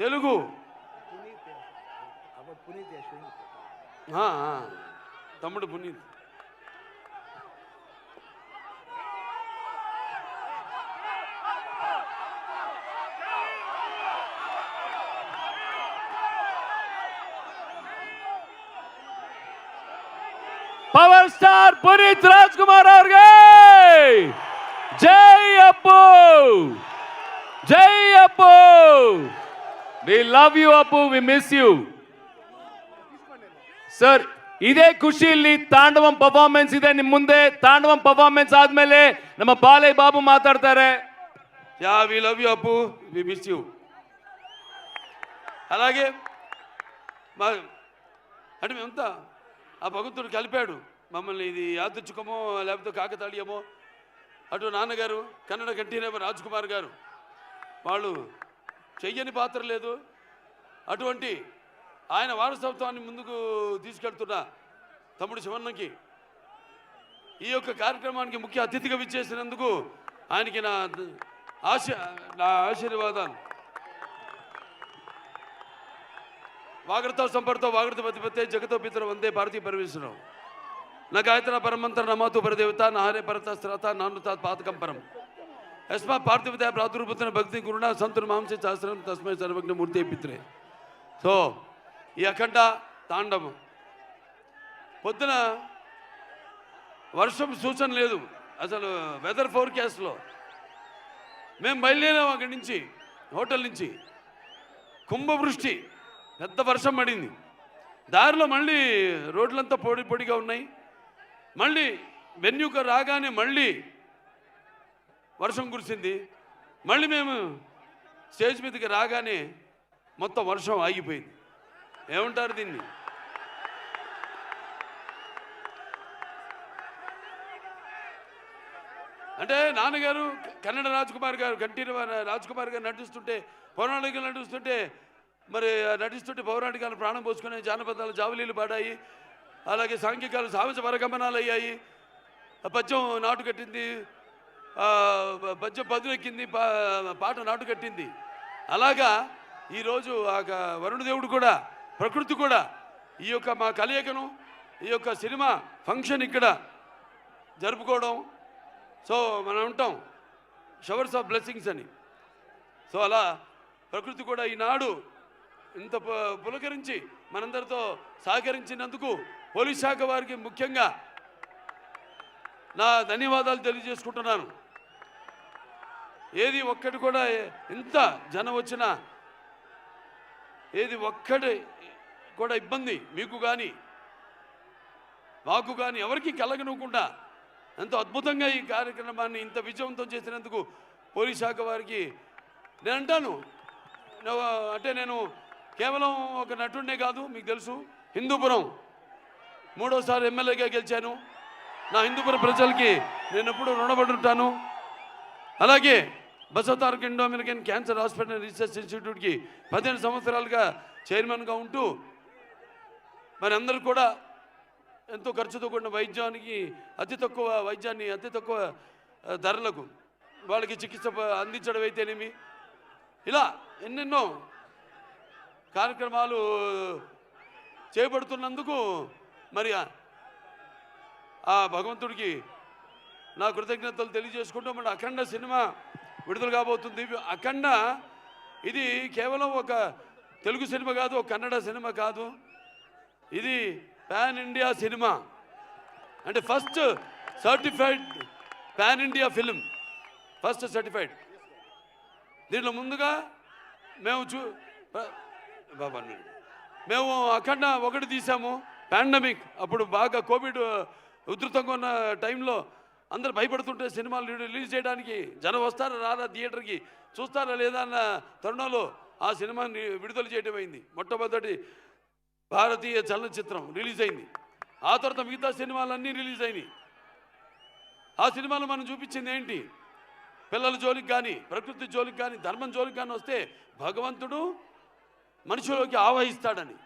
తెలుగు తమ్ముడు Puneeth. Power star Puneeth Raj Kumar ಅವ್ರಿಗೆ జై అప్పు, జై అప్పు. వి లవ్ యూ అప్పు, వి మిస్ యూ ಸರ್. ಇದೇ ಖುಷಿಯಲ್ಲಿ ತಾಂಡವಂ ಪರ್ಫಾರ್ಮೆನ್ಸ್ ಇದೆ ನಿಮ್ಮ ಮುಂದೆ. ತಾಂಡವಂ ಪರ್ಫಾರ್ಮೆನ್ಸ್ ಆದ್ಮೇಲೆ ನಮ್ಮ ಬಾಲಯ್ಯ ಬಾಬು ಮಾತಾಡ್ತಾರೆ. Yeah we love you Appu, we miss you. అలాగే అంటే మేమంతా ఆ భగవంతుడు కలిపాడు మమ్మల్ని. ఇది యాదృచ్ఛికమో లేకపోతే కాకతాళీయమో. అటు నాన్నగారు కన్నడ కంఠీరవ రాజ్ కుమార్ గారు, వాళ్ళు చెయ్యని పాత్ర లేదు. అటువంటి ఆయన వారసత్వాన్ని ముందుకు తీసుకెళ్తున్న తమ్ముడు శివన్నకి ఈ యొక్క కార్యక్రమానికి ముఖ్య అతిథిగా విచ్చేసినందుకు ఆయనకి నా ఆశీర్వాదాలు. వాగర్తో సంపర్తో వాగర్త పతిపతే జగతో పితర వందే భారతీయ పరమేశ్వరం నా గాయత్ర పరమంతర నమాతు పరదేవత నాహరే పరతస్త్రత నానుతాత్ పాతకం పరం యస్మా పార్థివత ప్రాదుర్భూతన భక్తి గురుణ సంతుర్ మాంసే శాస్త్రం తస్మై సర్వజ్ఞ మూర్తి పిత్రే. సో ఈ అఖండ తాండవం పొద్దున వర్షం సూచన లేదు అసలు. వెదర్ ఫోర్కాస్ట్లో మేము బయలుదేరాం అక్కడి నుంచి, హోటల్ నుంచి. కుంభవృష్టి, పెద్ద వర్షం పడింది. దారిలో మళ్ళీ రోడ్లంతా పొడి పొడిగా ఉన్నాయి. మళ్ళీ వెన్యూకు రాగానే మళ్ళీ వర్షం కురిసింది. మళ్ళీ మేము స్టేజ్ మీదకి రాగానే మొత్తం వర్షం ఆగిపోయింది. ఏమంటారు దీన్ని? అంటే నాన్నగారు కన్నడ రాజ్ కుమార్ గారు, కంఠీరవ రాజ్ కుమార్ గారు నటిస్తుంటే, పౌరాణికలు నటిస్తుంటే, మరి నటిస్తుంటే పౌరాణికాలు ప్రాణం పోసుకునే జానపదాలు జావలీలు పాడాయి. అలాగే సాంఘికాలు సాహస పరగమనాలు అయ్యాయి. పద్యం నాటు కట్టింది, పద్యం పదునెక్కింది, పాట నాటు కట్టింది. అలాగా ఈరోజు ఆ వరుణదేవుడు కూడా, ప్రకృతి కూడా ఈ యొక్క మా కలయికను, ఈ యొక్క సినిమా ఫంక్షన్ ఇక్కడ జరుపుకోవడం. సో మనం ఉంటాం షవర్స్ ఆఫ్ బ్లెస్సింగ్స్ అని. సో అలా ప్రకృతి కూడా ఈనాడు ఇంత పులకరించి మనందరితో సహకరించినందుకు పోలీస్ శాఖ వారికి ముఖ్యంగా నా ధన్యవాదాలు తెలియజేసుకుంటున్నాను. ఏది ఒక్కటి కూడా ఇంత జనం వచ్చినా ఏది ఒక్కటి కూడా ఇబ్బంది మీకు కానీ మాకు కానీ ఎవరికి కలగనుకుండా ఎంతో అద్భుతంగా ఈ కార్యక్రమాన్ని ఇంత విజయవంతం చేసినందుకు పోలీస్ శాఖ వారికి నేను అంటాను. అంటే నేను కేవలం ఒక నటుడినే కాదు, మీకు తెలుసు హిందూపురం 3వ సారి ఎమ్మెల్యేగా గెలిచాను. నా హిందూపురం ప్రజలకి నేను ఎప్పుడు రుణపడి ఉంటాను. అలాగే Basavataraka Indo American cancer hospital research ఇన్స్టిట్యూట్కి 15 సంవత్సరాలుగా చైర్మన్గా ఉంటూ మరి అందరూ కూడా ఎంతో ఖర్చుతో కూడిన వైద్యానికి అతి తక్కువ వైద్యాన్ని అతి తక్కువ ధరలకు వాళ్ళకి చికిత్స అందించడం అయితేనేమి, ఇలా ఎన్నెన్నో కార్యక్రమాలు చేపడుతున్నందుకు మరి ఆ భగవంతుడికి నా కృతజ్ఞతలు తెలియజేసుకుంటూ మన అఖండ సినిమా విడుదల కాబోతుంది. అఖండ ఇది కేవలం ఒక తెలుగు సినిమా కాదు, ఒక కన్నడ సినిమా కాదు, ఇది పాన్ ఇండియా సినిమా. అంటే first certified pan India film, first certified. దీంట్లో ముందుగా మేము అఖండ 1 తీసాము. పాండమిక్ అప్పుడు బాగా కోవిడ్ ఉధృతంగా ఉన్న టైంలో అందరు భయపడుతుంటే సినిమాలు రిలీజ్ చేయడానికి జనం వస్తారా రారా, థియేటర్కి చూస్తారా లేదా అన్న తరుణంలో ఆ సినిమాని విడుదల చేయడం అయింది. మొట్టమొదటి భారతీయ చలనచిత్రం రిలీజ్ అయింది. ఆ తర్వాత మిగతా సినిమాలన్నీ రిలీజ్ అయినాయి. ఆ సినిమాలో మనం చూపించింది ఏంటి? పిల్లల జోలికి కానీ, ప్రకృతి జోలికి కానీ, ధర్మం జోలికి కానీ వస్తే భగవంతుడు మనిషిలోకి ఆవహిస్తాడని.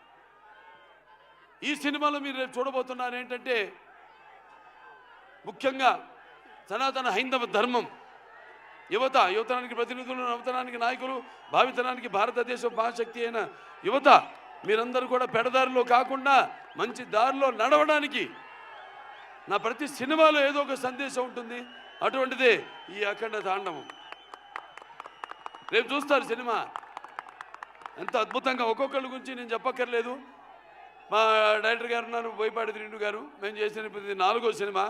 ఈ సినిమాలో మీరు రేపు చూడబోతున్నారు ఏంటంటే ముఖ్యంగా సనాతన హైందవ ధర్మం యువతరానికి ప్రతినిధులు, నవతరానికి నాయకులు, భావితరానికి భారతదేశ మహాశక్తి అయిన యువత మీరందరూ కూడా పెడదారిలో కాకుండా మంచి దారిలో నడవడానికి నా ప్రతి సినిమాలో ఏదో ఒక సందేశం ఉంటుంది. అటువంటిదే ఈ అఖండ తాండవం. రేపు చూస్తారు సినిమా ఎంత అద్భుతంగా. ఒక్కొక్కరి గురించి నేను చెప్పక్కర్లేదు. మా డైరెక్టర్ గారు ఉన్నారు, బోయపాటి శ్రీను గారు. మేము చేసిన ఇది 4వ సినిమా.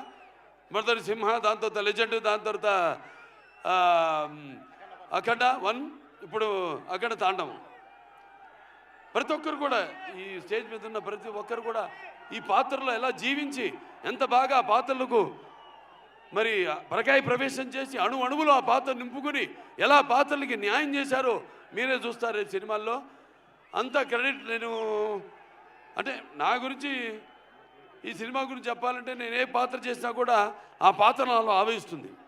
మొదటి సింహ, దాని తర్వాత లెజెండ్, దాని తర్వాత అఖండ 1, ఇప్పుడు అఖండ తాండవం. ప్రతి ఒక్కరు కూడా ఈ స్టేజ్ మీద ఉన్న ప్రతి ఒక్కరు కూడా ఈ పాత్రలో ఎలా జీవించి ఎంత బాగా ఆ పాత్రలకు మరి ప్రకాయ ప్రవేశం చేసి అణువులో ఆ పాత్ర నింపుకుని ఎలా పాత్రలకి న్యాయం చేశారో మీరే చూస్తారు ఈ సినిమాల్లో. అంత క్రెడిట్ నేను అంటే నా గురించి ఈ సినిమా గురించి చెప్పాలంటే నేను ఏ పాత్ర చేసినా కూడా ఆ పాత్ర నాలో ఆవేశిస్తుంది.